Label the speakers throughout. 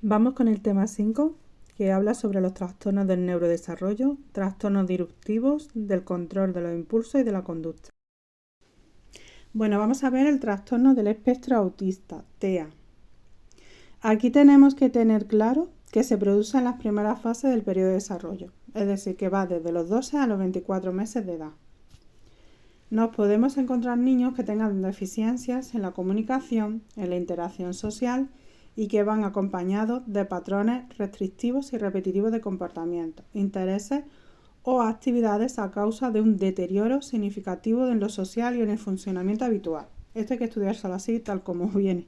Speaker 1: Vamos con el tema 5, que habla sobre los trastornos del neurodesarrollo, trastornos disruptivos, del control de los impulsos y de la conducta. Bueno, vamos a ver el trastorno del espectro autista, TEA. Aquí tenemos que tener claro que se produce en las primeras fases del periodo de desarrollo, es decir, que va desde los 12 a los 24 meses de edad. Nos podemos encontrar niños que tengan deficiencias en la comunicación, en la interacción social y que van acompañados de patrones restrictivos y repetitivos de comportamiento, intereses o actividades a causa de un deterioro significativo en lo social y en el funcionamiento habitual. Esto hay que estudiárselo así, tal como viene.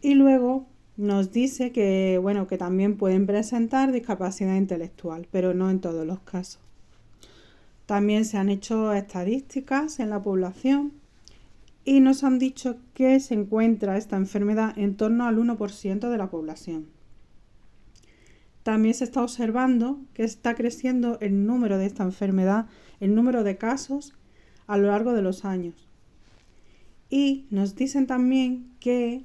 Speaker 1: Y luego nos dice que también pueden presentar discapacidad intelectual, pero no en todos los casos. También se han hecho estadísticas en la población y nos han dicho que se encuentra esta enfermedad en torno al 1% de la población. También se está observando que está creciendo el número de esta enfermedad, el número de casos a lo largo de los años. Y nos dicen también que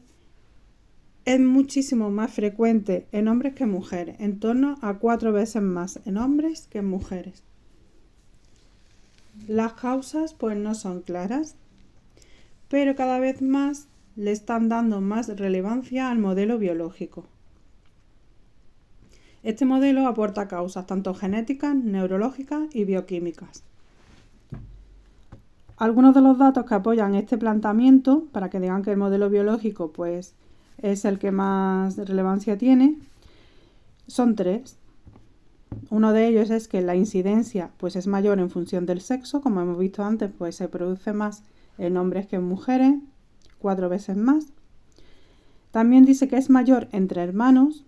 Speaker 1: es muchísimo más frecuente en hombres que en mujeres, en torno a 4 veces más en hombres que en mujeres. Las causas pues no son claras, pero cada vez más le están dando más relevancia al modelo biológico. Este modelo aporta causas tanto genéticas, neurológicas y bioquímicas. Algunos de los datos que apoyan este planteamiento, para que digan que el modelo biológico pues, es el que más relevancia tiene, son 3. Uno de ellos es que la incidencia pues, es mayor en función del sexo, como hemos visto antes, pues se produce más en hombres que en mujeres, 4 veces más. También dice que es mayor entre hermanos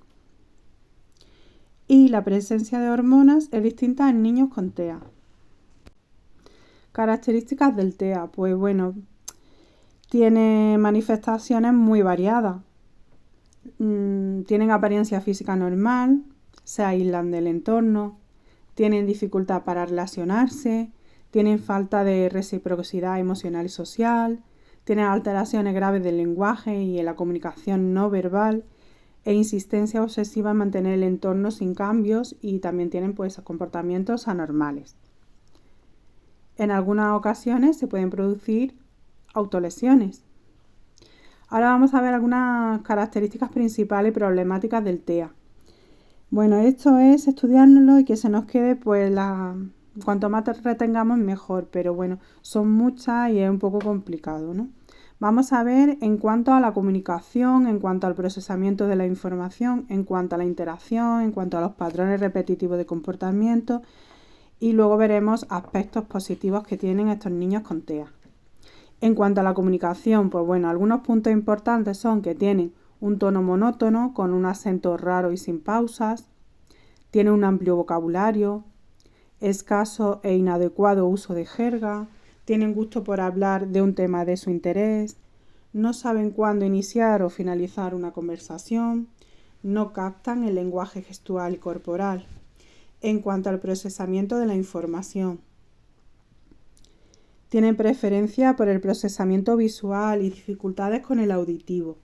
Speaker 1: y la presencia de hormonas es distinta en niños con TEA. Características del TEA, pues tiene manifestaciones muy variadas. Tienen apariencia física normal, se aíslan del entorno, tienen dificultad para relacionarse, tienen falta de reciprocidad emocional y social, tienen alteraciones graves del lenguaje y en la comunicación no verbal e insistencia obsesiva en mantener el entorno sin cambios y también tienen comportamientos anormales. En algunas ocasiones se pueden producir autolesiones. Ahora vamos a ver algunas características principales y problemáticas del TEA. Esto es estudiárnoslo y que se nos quede cuanto más retengamos mejor, pero son muchas y es un poco complicado, ¿no? Vamos a ver en cuanto a la comunicación, en cuanto al procesamiento de la información, en cuanto a la interacción, en cuanto a los patrones repetitivos de comportamiento y luego veremos aspectos positivos que tienen estos niños con TEA. En cuanto a la comunicación, algunos puntos importantes son que tienen un tono monótono con un acento raro y sin pausas, tiene un amplio vocabulario, escaso e inadecuado uso de jerga, tienen gusto por hablar de un tema de su interés, no saben cuándo iniciar o finalizar una conversación, no captan el lenguaje gestual y corporal. En cuanto al procesamiento de la información, tienen preferencia por el procesamiento visual y dificultades con el auditivo.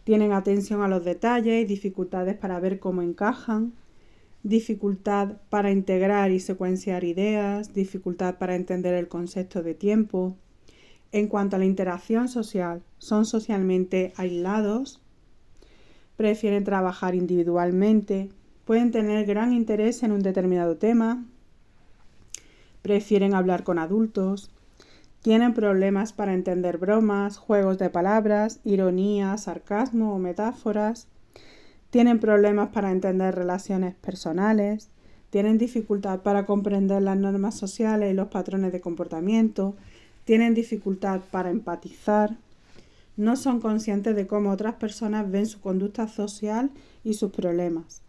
Speaker 1: Tienen atención a los detalles y dificultades para ver cómo encajan, dificultad para integrar y secuenciar ideas, dificultad para entender el concepto de tiempo. En cuanto a la interacción social, son socialmente aislados, prefieren trabajar individualmente, pueden tener gran interés en un determinado tema, prefieren hablar con adultos, tienen problemas para entender bromas, juegos de palabras, ironía, sarcasmo o metáforas, tienen problemas para entender relaciones personales, tienen dificultad para comprender las normas sociales y los patrones de comportamiento, tienen dificultad para empatizar, no son conscientes de cómo otras personas ven su conducta social y sus problemas,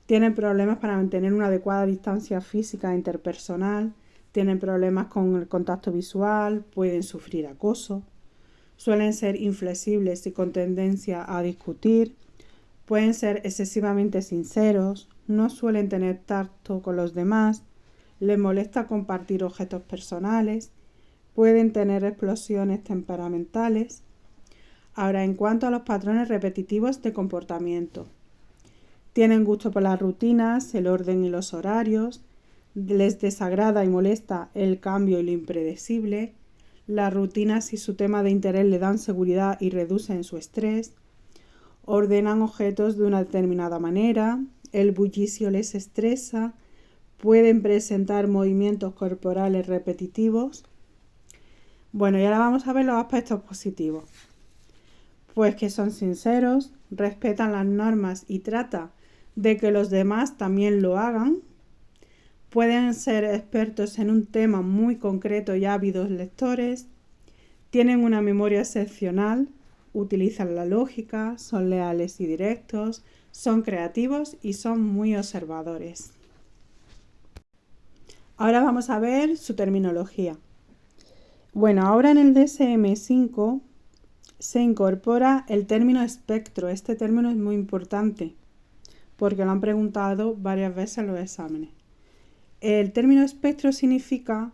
Speaker 1: tienen problemas para mantener una adecuada distancia física e interpersonal, tienen problemas con el contacto visual, pueden sufrir acoso, suelen ser inflexibles y con tendencia a discutir, pueden ser excesivamente sinceros, no suelen tener tacto con los demás, les molesta compartir objetos personales, pueden tener explosiones temperamentales. Ahora, en cuanto a los patrones repetitivos de comportamiento, Tienen gusto por las rutinas, el orden y los horarios. Les desagrada y molesta el cambio y lo impredecible. Las rutinas y su tema de interés le dan seguridad y reducen su estrés. Ordenan objetos de una determinada manera. El bullicio les estresa. Pueden presentar movimientos corporales repetitivos. Bueno, y ahora vamos a ver los aspectos positivos. Pues que son sinceros, respetan las normas y tratan de que los demás también lo hagan. Pueden ser expertos en un tema muy concreto y ávidos lectores. Tienen una memoria excepcional, utilizan la lógica, son leales y directos, son creativos y son muy observadores. Ahora vamos a ver su terminología. Bueno, ahora en el DSM-5 se incorpora el término espectro. Este término es muy importante porque lo han preguntado varias veces en los exámenes. El término espectro significa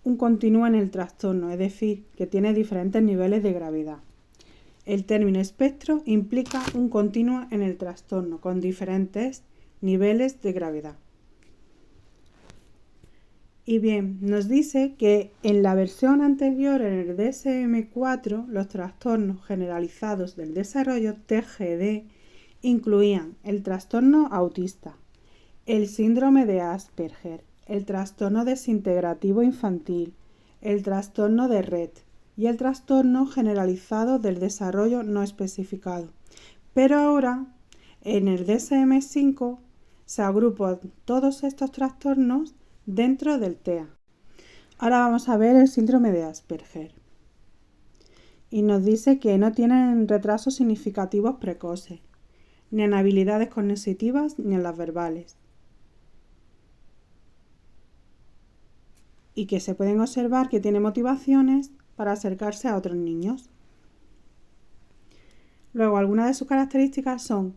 Speaker 1: un continuo en el trastorno, es decir, que tiene diferentes niveles de gravedad. El término espectro implica un continuo en el trastorno con diferentes niveles de gravedad. Y bien, nos dice que en la versión anterior, en el DSM-4, los trastornos generalizados del desarrollo TGD incluían el trastorno autista, el síndrome de Asperger, el trastorno desintegrativo infantil, el trastorno de Rett y el trastorno generalizado del desarrollo no especificado. Pero ahora, en el DSM-5, se agrupan todos estos trastornos dentro del TEA. Ahora vamos a ver el síndrome de Asperger. Y nos dice que no tienen retrasos significativos precoces, ni en habilidades cognitivas ni en las verbales. Y que se pueden observar que tiene motivaciones para acercarse a otros niños. Luego, algunas de sus características son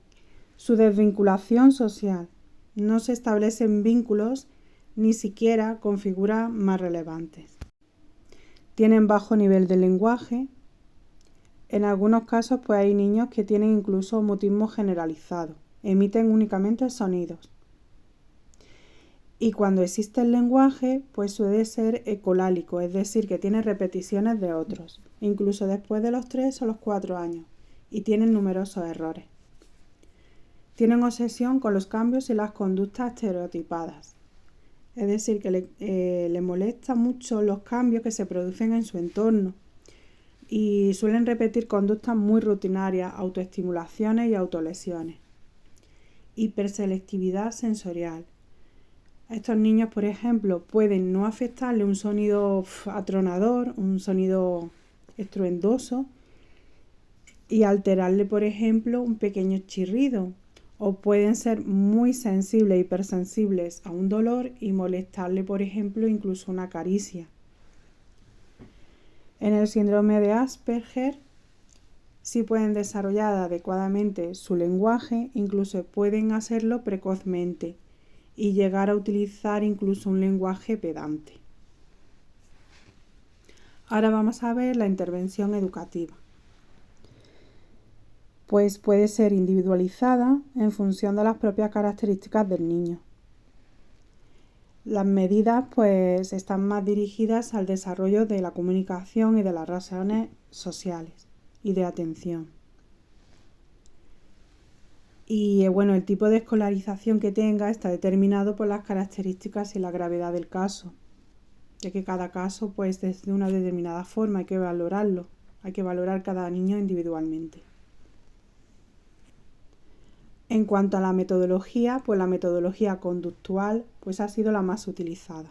Speaker 1: su desvinculación social. No se establecen vínculos ni siquiera con figuras más relevantes. Tienen bajo nivel de lenguaje. En algunos casos pues hay niños que tienen incluso autismo generalizado. Emiten únicamente sonidos. Y cuando existe el lenguaje, pues suele ser ecolálico, es decir, que tiene repeticiones de otros, incluso después de los 3 o los 4 años, y tienen numerosos errores. Tienen obsesión con los cambios y las conductas estereotipadas. Es decir, que le molesta mucho los cambios que se producen en su entorno y suelen repetir conductas muy rutinarias, autoestimulaciones y autolesiones. Hiperselectividad sensorial. A estos niños, por ejemplo, pueden no afectarle un sonido atronador, un sonido estruendoso y alterarle, por ejemplo, un pequeño chirrido. O pueden ser muy sensibles e hipersensibles a un dolor y molestarle, por ejemplo, incluso una caricia. En el síndrome de Asperger sí pueden desarrollar adecuadamente su lenguaje, incluso pueden hacerlo precozmente y llegar a utilizar incluso un lenguaje pedante. Ahora vamos a ver la intervención educativa. Pues puede ser individualizada en función de las propias características del niño. Las medidas pues están más dirigidas al desarrollo de la comunicación y de las relaciones sociales y de atención. Y bueno, el tipo de escolarización que tenga está determinado por las características y la gravedad del caso, ya que cada caso pues es de una determinada forma, hay que valorarlo, hay que valorar cada niño individualmente. En cuanto a la metodología, pues la metodología conductual pues ha sido la más utilizada,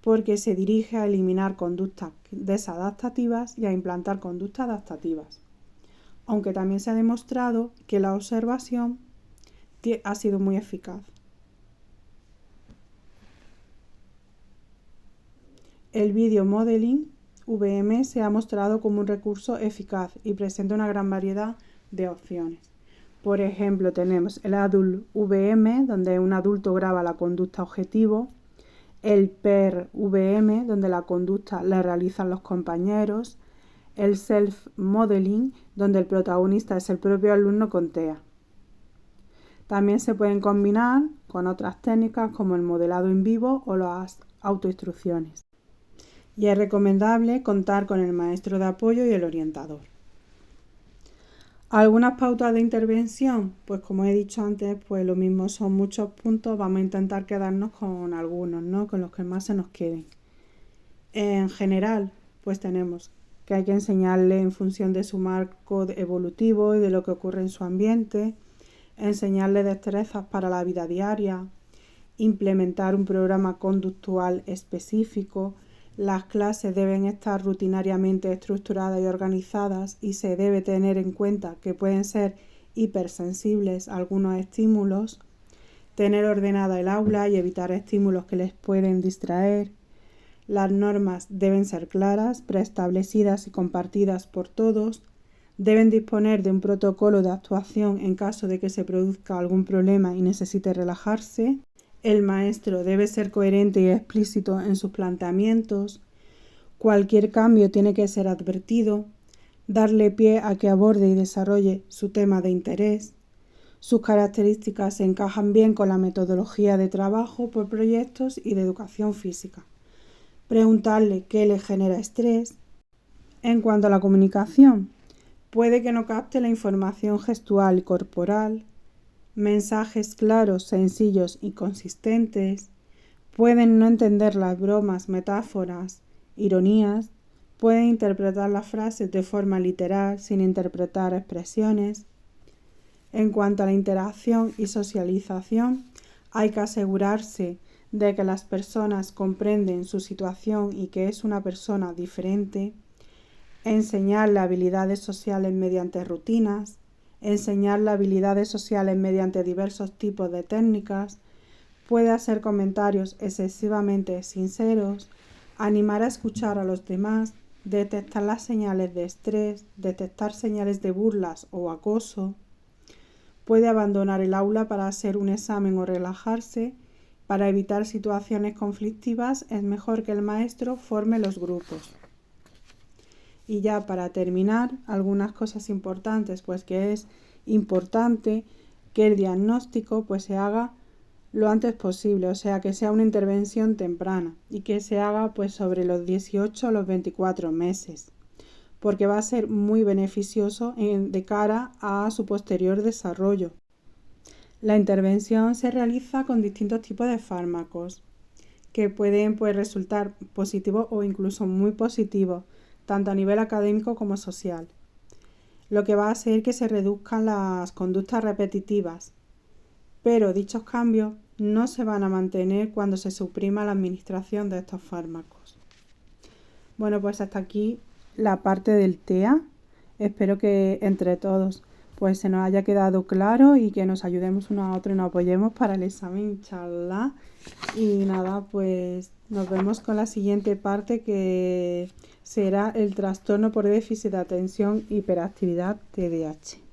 Speaker 1: porque se dirige a eliminar conductas desadaptativas y a implantar conductas adaptativas, aunque también se ha demostrado que la observación ha sido muy eficaz. El video modeling VM se ha mostrado como un recurso eficaz y presenta una gran variedad de opciones. Por ejemplo, tenemos el Adult VM, donde un adulto graba la conducta objetivo, el Peer VM, donde la conducta la realizan los compañeros, el Self Modeling, donde el protagonista es el propio alumno con TEA. También se pueden combinar con otras técnicas como el modelado en vivo o las autoinstrucciones. Y es recomendable contar con el maestro de apoyo y el orientador. Algunas pautas de intervención, pues como he dicho antes, pues lo mismo, son muchos puntos, vamos a intentar quedarnos con algunos, ¿no? Con los que más se nos queden. En general, pues tenemos que hay que enseñarle en función de su marco evolutivo y de lo que ocurre en su ambiente, enseñarle destrezas para la vida diaria, implementar un programa conductual específico. Las clases deben estar rutinariamente estructuradas y organizadas y se debe tener en cuenta que pueden ser hipersensibles a algunos estímulos, tener ordenada el aula y evitar estímulos que les pueden distraer. Las normas deben ser claras, preestablecidas y compartidas por todos. Deben disponer de un protocolo de actuación en caso de que se produzca algún problema y necesite relajarse. El maestro debe ser coherente y explícito en sus planteamientos. Cualquier cambio tiene que ser advertido. Darle pie a que aborde y desarrolle su tema de interés. Sus características se encajan bien con la metodología de trabajo por proyectos y de educación física. Preguntarle qué le genera estrés. En cuanto a la comunicación, puede que no capte la información gestual y corporal. Mensajes claros, sencillos y consistentes. Pueden no entender las bromas, metáforas, ironías. Pueden interpretar las frases de forma literal sin interpretar expresiones. En cuanto a la interacción y socialización, hay que asegurarse de que las personas comprenden su situación y que es una persona diferente. Enseñarle habilidades sociales mediante rutinas. Enseñarle habilidades sociales mediante diversos tipos de técnicas. Puede hacer comentarios excesivamente sinceros. Animar a escuchar a los demás. Detectar las señales de estrés. Detectar señales de burlas o acoso. Puede abandonar el aula para hacer un examen o relajarse. Para evitar situaciones conflictivas es mejor que el maestro forme los grupos. Y ya para terminar, algunas cosas importantes, pues que es importante que el diagnóstico pues se haga lo antes posible, o sea que sea una intervención temprana y que se haga pues sobre los 18 o los 24 meses, porque va a ser muy beneficioso de cara a su posterior desarrollo. La intervención se realiza con distintos tipos de fármacos que pueden pues resultar positivos o incluso muy positivos, tanto a nivel académico como social, lo que va a hacer que se reduzcan las conductas repetitivas, pero dichos cambios no se van a mantener cuando se suprima la administración de estos fármacos. Bueno, pues hasta aquí la parte del TEA. Espero que entre todos pues se nos haya quedado claro y que nos ayudemos uno a otro y nos apoyemos para el examen, inshallah. Y nada, pues nos vemos con la siguiente parte, que será el trastorno por déficit de atención hiperactividad TDAH.